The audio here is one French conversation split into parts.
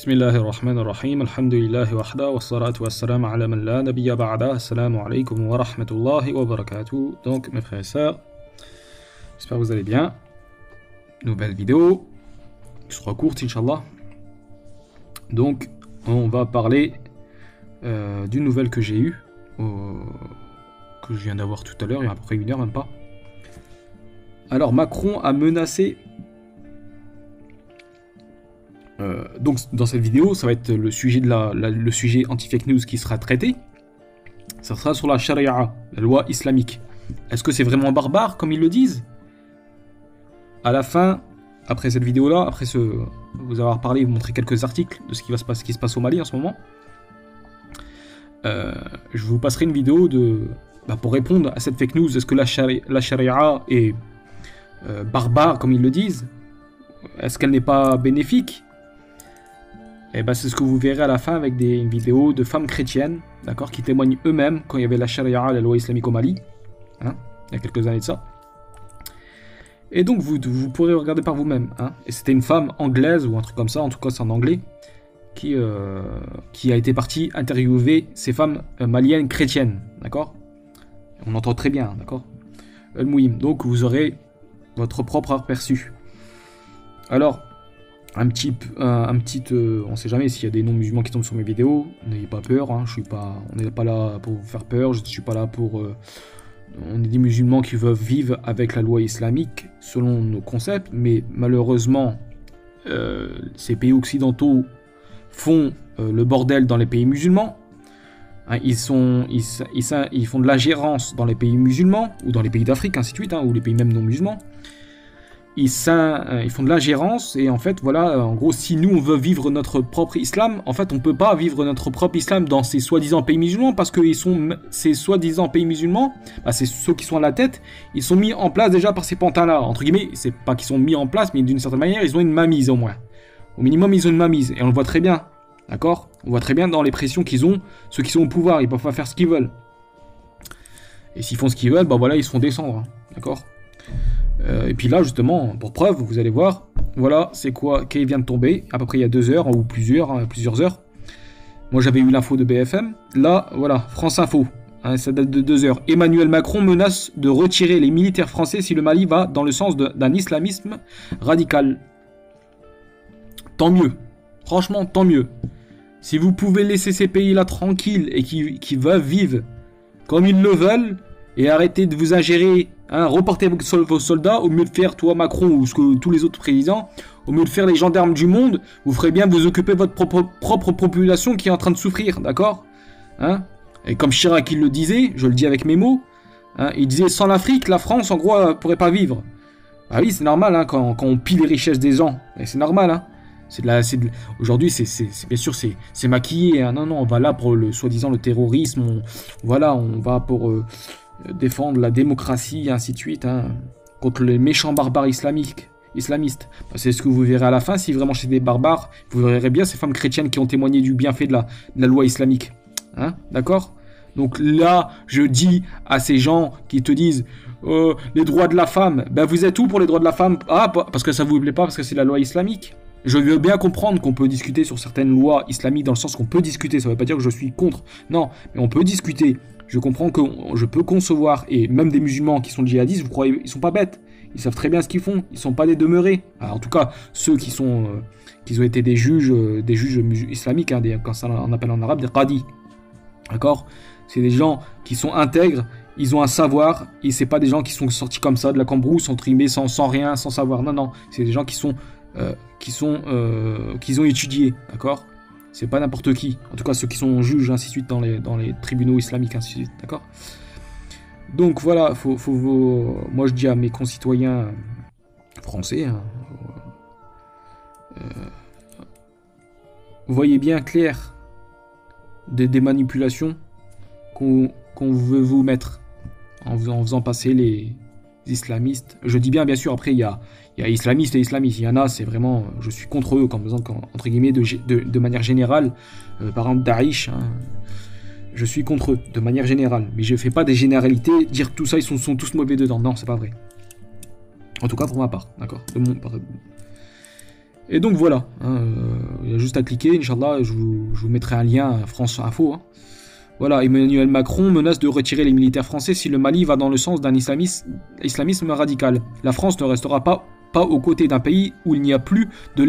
بسم الله الرحمن الرحيم الحمد لله وحده والصلاة والسلام على من لا نبي بعده السلام عليكم wa rahmatullahi wa barakatuh. Donc mes frères et sœurs, j'espère que vous allez bien. Nouvelle vidéo qui sera courte Inch'Allah. Donc on va parler d'une nouvelle que j'ai eue, que je viens d'avoir tout à l'heure, il y a à peu près une heure, même pas. Alors Macron a menacé. Donc dans cette vidéo, ça va être le sujet de le sujet anti-fake news qui sera traité. Ça sera sur la charia, la loi islamique. Est-ce que c'est vraiment barbare comme ils le disent? À la fin, après cette vidéo-là, après vous avoir parlé, vous montrer quelques articles de ce qui se passe au Mali en ce moment, je vous passerai une vidéo pour répondre à cette fake news. Est-ce que la charia est barbare comme ils le disent? Est-ce qu'elle n'est pas bénéfique? Et c'est ce que vous verrez à la fin avec une vidéo de femmes chrétiennes, d'accord, qui témoignent eux-mêmes quand il y avait la charia, la loi islamique au Mali, hein, il y a quelques années de ça. Et donc vous pourrez regarder par vous-même. Hein. Et c'était une femme anglaise ou un truc comme ça, en tout cas c'est en anglais, qui a été partie interviewer ces femmes maliennes chrétiennes, d'accord. On entend très bien, d'accord. Donc vous aurez votre propre aperçu. Alors, on sait jamais s'il y a des non-musulmans qui tombent sur mes vidéos, n'ayez pas peur, hein, on n'est pas là pour vous faire peur, je ne suis pas là pour... on est des musulmans qui veulent vivre avec la loi islamique selon nos concepts, mais malheureusement, ces pays occidentaux font le bordel dans les pays musulmans, hein, ils font de l'ingérence dans les pays musulmans, ou dans les pays d'Afrique, ainsi de suite, hein, ou les pays même non-musulmans. Ils font de l'ingérence et en fait voilà, en gros si nous on veut vivre notre propre islam, en fait on peut pas vivre notre propre islam dans ces soi-disant pays musulmans parce que ces soi-disant pays musulmans, c'est ceux qui sont à la tête, ils sont mis en place déjà par ces pantins-là, entre guillemets, c'est pas qu'ils sont mis en place mais d'une certaine manière ils ont une mainmise au moins. Au minimum ils ont une mainmise et on le voit très bien, d'accord? On voit très bien dans les pressions qu'ils ont, ceux qui sont au pouvoir, ils peuvent pas faire ce qu'ils veulent. Et s'ils font ce qu'ils veulent, voilà ils se font descendre, hein, d'accord? Et puis là justement, pour preuve, vous allez voir, voilà, c'est quoi qui vient de tomber, à peu près il y a 2 heures, ou plusieurs heures. Moi j'avais eu l'info de BFM, là, voilà, France Info, hein, ça date de 2 heures. Emmanuel Macron menace de retirer les militaires français si le Mali va dans le sens d'un islamisme radical. Tant mieux, franchement, tant mieux. Si vous pouvez laisser ces pays-là tranquilles et qui veulent vivre comme ils le veulent, et arrêtez de vous ingérer, hein, reportez vos soldats, au mieux de faire, toi Macron ou tous les autres présidents, au mieux de faire les gendarmes du monde, vous ferez bien vous occuper de votre propre population qui est en train de souffrir, d'accord, hein. Et comme Chirac il le disait, je le dis avec mes mots, hein, il disait sans l'Afrique, la France en gros ne pourrait pas vivre. Ah oui, c'est normal, hein, quand on pille les richesses des gens, c'est normal, hein. Aujourd'hui, bien sûr, c'est maquillé, hein. Non, on va là pour soi-disant le terrorisme, on va pour... défendre la démocratie et ainsi de suite, hein, contre les méchants barbares islamistes. C'est ce que vous verrez à la fin. Si vraiment c'est des barbares, vous verrez bien ces femmes chrétiennes qui ont témoigné du bienfait de la loi islamique, hein, d'accord. Donc là je dis à ces gens qui te disent les droits de la femme, vous êtes où pour les droits de la femme? Parce que ça vous plaît pas, parce que c'est la loi islamique. Je veux bien comprendre qu'on peut discuter sur certaines lois islamiques, dans le sens qu'on peut discuter, ça veut pas dire que je suis contre, non, mais on peut discuter. Je comprends que je peux concevoir, et même des musulmans qui sont djihadistes, vous croyez, ils sont pas bêtes, ils savent très bien ce qu'ils font, ils sont pas des demeurés. Alors, en tout cas, ceux qui ont été des juges islamiques, hein, quand ça on appelle en arabe des qadis, d'accord. C'est des gens qui sont intègres, ils ont un savoir, et c'est pas des gens qui sont sortis comme ça de la cambrousse, entre guillemets, sans rien, sans savoir. Non, c'est des gens qui ont étudié, d'accord. C'est pas n'importe qui, en tout cas ceux qui sont juges, ainsi de suite, dans les tribunaux islamiques, ainsi de suite, d'accord. Donc voilà, moi je dis à mes concitoyens français, hein, voyez bien clair des manipulations qu'on veut vous mettre en faisant passer les islamistes. Je dis bien sûr, après il y a islamistes et islamistes, il y en a, c'est vraiment, je suis contre eux, entre guillemets, de manière générale, par exemple Daesh, hein, je suis contre eux, de manière générale, mais je fais pas des généralités, dire tout ça, ils sont tous mauvais dedans, non, c'est pas vrai. En tout cas pour ma part, d'accord. Et donc voilà, hein, il y a juste à cliquer, Inch'Allah, je vous mettrai un lien à France Info. Hein. Voilà, Emmanuel Macron menace de retirer les militaires français si le Mali va dans le sens d'un islamisme radical. La France ne restera pas aux côtés d'un pays où il n'y a plus de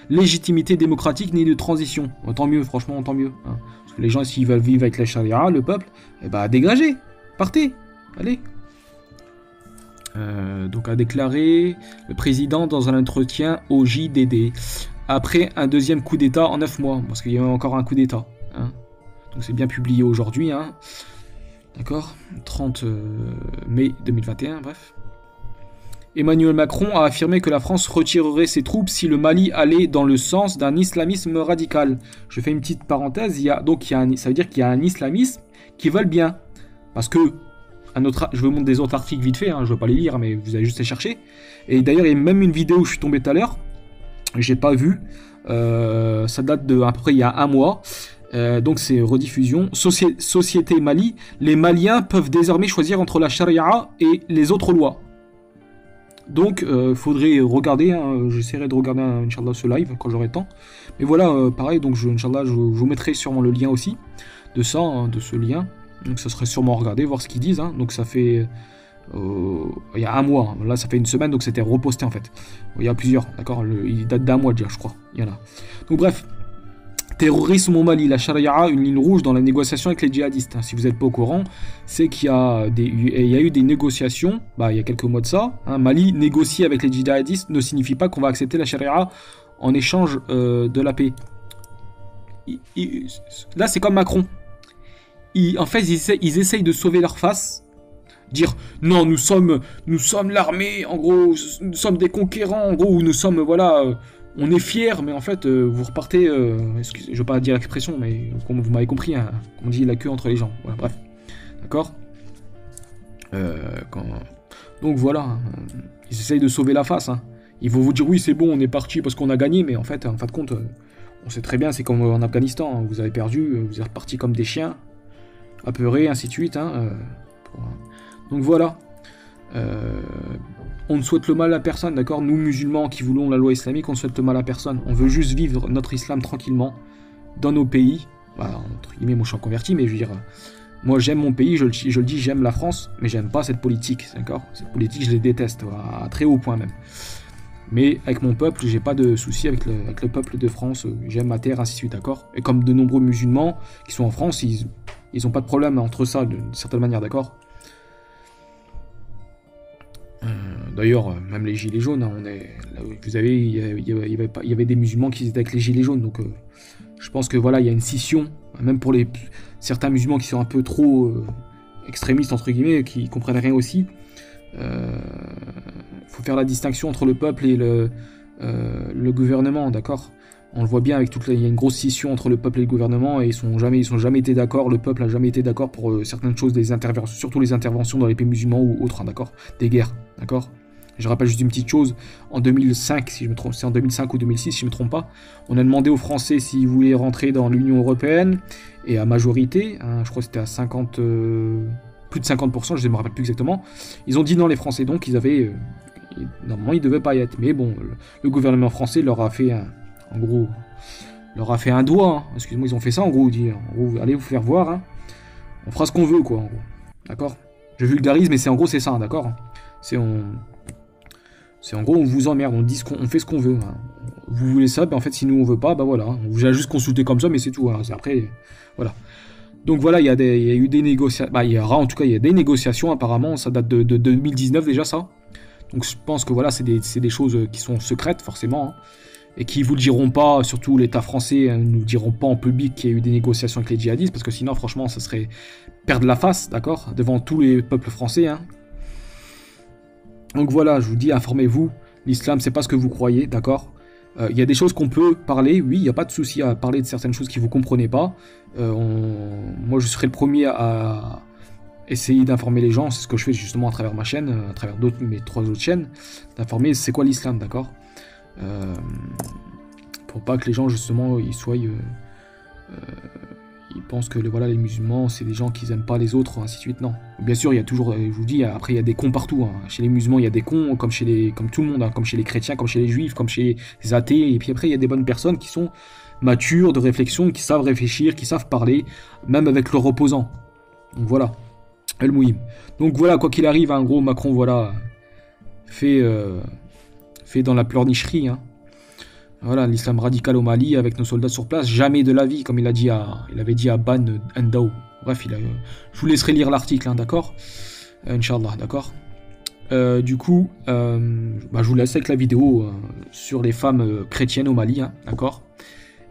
légitimité démocratique ni de transition. Tant mieux, franchement, tant mieux. Hein. Parce que les gens, s'ils veulent vivre avec la charia, le peuple, eh ben, dégagez, partez, allez. Donc a déclaré le président dans un entretien au JDD. Après un deuxième coup d'État en 9 mois, parce qu'il y a encore un coup d'État. Hein. Donc c'est bien publié aujourd'hui. Hein. D'accord, 30 mai 2021, bref. Emmanuel Macron a affirmé que la France retirerait ses troupes si le Mali allait dans le sens d'un islamisme radical. Je fais une petite parenthèse, ça veut dire qu'il y a un islamisme qui va le bien. Parce que, je vous montre des autres articles vite fait, hein, je ne vais pas les lire, mais vous allez juste les chercher. Et d'ailleurs, il y a même une vidéo où je suis tombé tout à l'heure, j'ai pas vu, ça date de à peu près il y a un mois. Donc c'est rediffusion. Société Mali, les Maliens peuvent désormais choisir entre la charia et les autres lois. Donc faudrait regarder, hein, j'essaierai de regarder Inch'Allah ce live quand j'aurai le temps. Mais voilà, pareil, donc Inch'Allah je vous mettrai sûrement le lien aussi de ça, hein, de ce lien. Donc ça serait sûrement regarder, voir ce qu'ils disent. Hein. Donc ça fait il y a un mois, hein. Là ça fait une semaine, donc c'était reposté en fait. Il y a plusieurs, d'accord, il date d'un mois déjà je crois, il y en a. Donc bref. Terrorisme au Mali, la charia, une ligne rouge dans la négociation avec les djihadistes. Si vous n'êtes pas au courant, c'est qu'il y a eu des négociations, il y a quelques mois de ça. Hein, Mali négocier avec les djihadistes ne signifie pas qu'on va accepter la charia en échange de la paix. Là, c'est comme Macron. En fait, ils essayent de sauver leur face. Dire non, nous sommes l'armée, en gros, nous sommes des conquérants, en gros, ou nous sommes, voilà... on est fiers, mais en fait, vous repartez... je ne vais pas dire l'expression, mais comme vous m'avez compris, hein, on dit la queue entre les jambes. Voilà, bref. D'accord Donc voilà, hein, ils essayent de sauver la face. Hein. Ils vont vous dire, oui, c'est bon, on est parti parce qu'on a gagné, mais en fin de compte, on sait très bien, c'est comme en Afghanistan. Hein, vous avez perdu, vous êtes repartis comme des chiens, apeurés, ainsi de suite. Hein, Donc voilà. On ne souhaite le mal à personne, d'accord? Nous, musulmans qui voulons la loi islamique, on ne souhaite le mal à personne. On veut juste vivre notre islam tranquillement dans nos pays. Voilà, entre guillemets, moi je suis en converti, mais je veux dire, moi j'aime mon pays, je le dis, j'aime la France, mais j'aime pas cette politique, d'accord? Cette politique, je les déteste, à très haut point même. Mais avec mon peuple, j'ai pas de souci avec le peuple de France, j'aime ma terre, ainsi de suite, d'accord? Et comme de nombreux musulmans qui sont en France, ils ont pas de problème entre ça, d'une certaine manière, d'accord? D'ailleurs, même les gilets jaunes, hein, vous savez, il y avait des musulmans qui étaient avec les gilets jaunes, donc je pense que voilà, il y a une scission, même pour certains musulmans qui sont un peu trop extrémistes entre guillemets, qui comprennent rien aussi. Faut faire la distinction entre le peuple et le gouvernement, d'accord? On le voit bien avec il y a une grosse scission entre le peuple et le gouvernement et ils sont jamais été d'accord. Le peuple a jamais été d'accord pour certaines choses, surtout les interventions dans les pays musulmans ou autres, hein, d'accord, des guerres, d'accord. Je rappelle juste une petite chose. En 2005, si je me trompe, c'est en 2005 ou 2006, si je me trompe pas, on a demandé aux Français s'ils voulaient rentrer dans l'Union européenne et à majorité, hein, je crois que c'était à 50, plus de 50%, je ne me rappelle plus exactement. Ils ont dit non les Français, donc ils avaient, normalement ils devaient pas y être. Mais bon, le gouvernement français leur a fait en gros, leur a fait un doigt, hein. Excusez-moi, ils ont fait ça en gros, allez vous faire voir, hein. On fera ce qu'on veut, quoi, en gros, d'accord. Je vulgarise, mais c'est en gros, c'est ça, hein, d'accord. C'est en gros, on vous emmerde, on fait ce qu'on veut, hein. Vous voulez ça, ben en fait, si nous on veut pas, bah voilà, on vous a juste consulté comme ça, mais c'est tout, hein. Après, voilà. Donc voilà, il y a eu des négociations, il y a des négociations apparemment, ça date de 2019 déjà, ça. Donc je pense que voilà, c'est des choses qui sont secrètes, forcément, hein. Et qui vous le diront pas, surtout l'État français, ne nous diront pas en public qu'il y a eu des négociations avec les djihadistes, parce que sinon, franchement, ça serait perdre la face, d'accord, devant tous les peuples français, hein. Donc voilà, je vous dis, informez-vous, l'islam, c'est pas ce que vous croyez, d'accord. Il y a des choses qu'on peut parler, oui, il n'y a pas de souci à parler de certaines choses que vous comprenez pas. Moi, je serai le premier à essayer d'informer les gens, c'est ce que je fais justement à travers ma chaîne, à travers mes 3 autres chaînes, d'informer c'est quoi l'islam, d'accord. Pour pas que les gens justement ils pensent que voilà, les musulmans, c'est des gens qui n'aiment pas les autres, ainsi de suite. Non. Bien sûr, il y a toujours, je vous dis, après, il y a des cons partout. Hein. Chez les musulmans, il y a des cons, comme tout le monde, hein, comme chez les chrétiens, comme chez les juifs, comme chez les athées. Et puis après, il y a des bonnes personnes qui sont matures, de réflexion, qui savent réfléchir, qui savent parler, même avec leurs opposants. Donc voilà. El Mouhim. Donc voilà, quoi qu'il arrive, en gros, Macron, voilà, fait dans la pleurnicherie, hein. Voilà, l'islam radical au Mali avec nos soldats sur place, jamais de la vie, comme il avait dit à Ban Ndao. Bref, je vous laisserai lire l'article, hein, d'accord, Inch'Allah, d'accord. Du coup, je vous laisse avec la vidéo sur les femmes chrétiennes au Mali, hein, d'accord.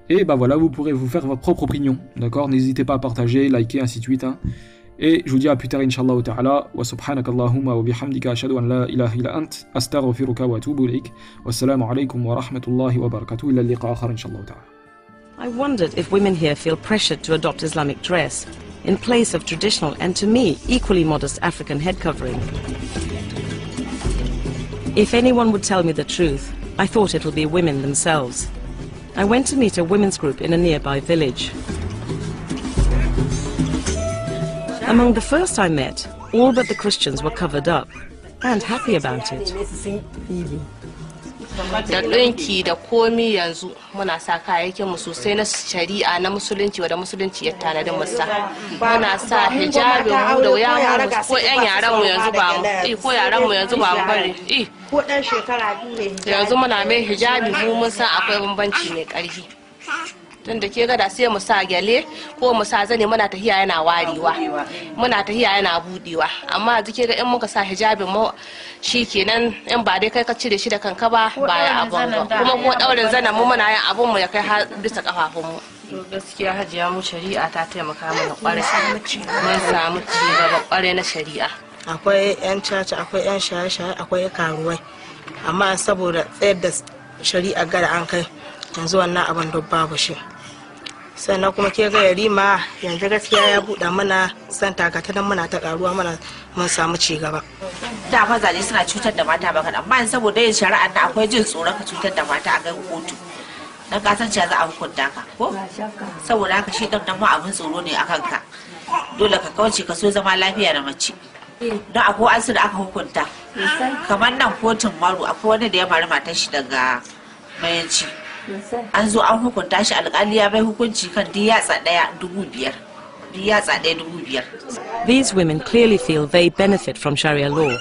Et voilà, vous pourrez vous faire votre propre opinion, d'accord. N'hésitez pas à partager, liker, ainsi de suite, hein. Et je vous dis à plus tard, Inch'Allah ta'ala. Wa subhanaka Allahumma wa bihamdika ashhadu an la ilaha illa ant astaghfiruka wa atubu ilayk. Wassalamu alaykum wa rahmatullahi wa barakatuh. Ila liqa akhar Inch'Allah ta'ala. I wondered if women here feel pressured to adopt Islamic dress in place of traditional and, to me, equally modest African head covering. If anyone would tell me the truth, I thought it would be women themselves. I went to meet a women's group in a nearby village. Among the first I met, all but the Christians were covered up and happy about it. Da ɗinki da komi yanzu muna sa kayayyakin mu sosai na shari'a na musulunci wanda musulunci ya tanadi mu sa. Muna sa hijabin mu da yaran mu ko ƴan yaran mu yanzu ba ko yaran mu yanzu ba bari ko dan shekara 2 ne yanzu muna mai hijabi mu mun san akwai bambanci mai ƙarfi. Tun da ke gada sai mu sa gyale ko mu sa zane muna tahiya yana warewa muna tahiya yana budewa amma yanzu ke ga in muka sa hijabin mu shikenan in ba dai kai ka cire shi da kanka ba ya abun ba kuma ko daurin zanen mu muna yin abun mu ya kai har bisa kafafun mu. To gaskiya hajiya mu shari'a ta taimaka mana kwarai mun samu ci gaba kwarai na shari'a. Akwai yan caca, akwai yan shaye-shaye, akwai karuwai, amma saboda tsayar da shari'a gara an kai yanzu wannan abin duk babu shi. Sannan kuma ke ga yarima yanzu gaskiya ya buɗa mana santa ga ta nan muna ta karuwa mana mun samu ci gaba. Da mazaje suna cutar da mata ba kaɗan bayan saboda yin shari'a da akwai jin tsoron ka cutar da mata a kai kotu. Dan ka san cewa za a hukunta ka ko? Saboda haka shi dan ma abin tsoro ne a kanka. Dole ka kauce ka so zama lafiya da mace. Don akwai an da aka hukunta. Kamar nan kotun Maru akwai wani da ya mari matar shi daga mayanci. An zo an hukunta shi alƙali ya bai hukunci kan diyatsa ɗaya 5,000. Diyatsa ɗaya 5,000. These women clearly feel they benefit from Sharia law.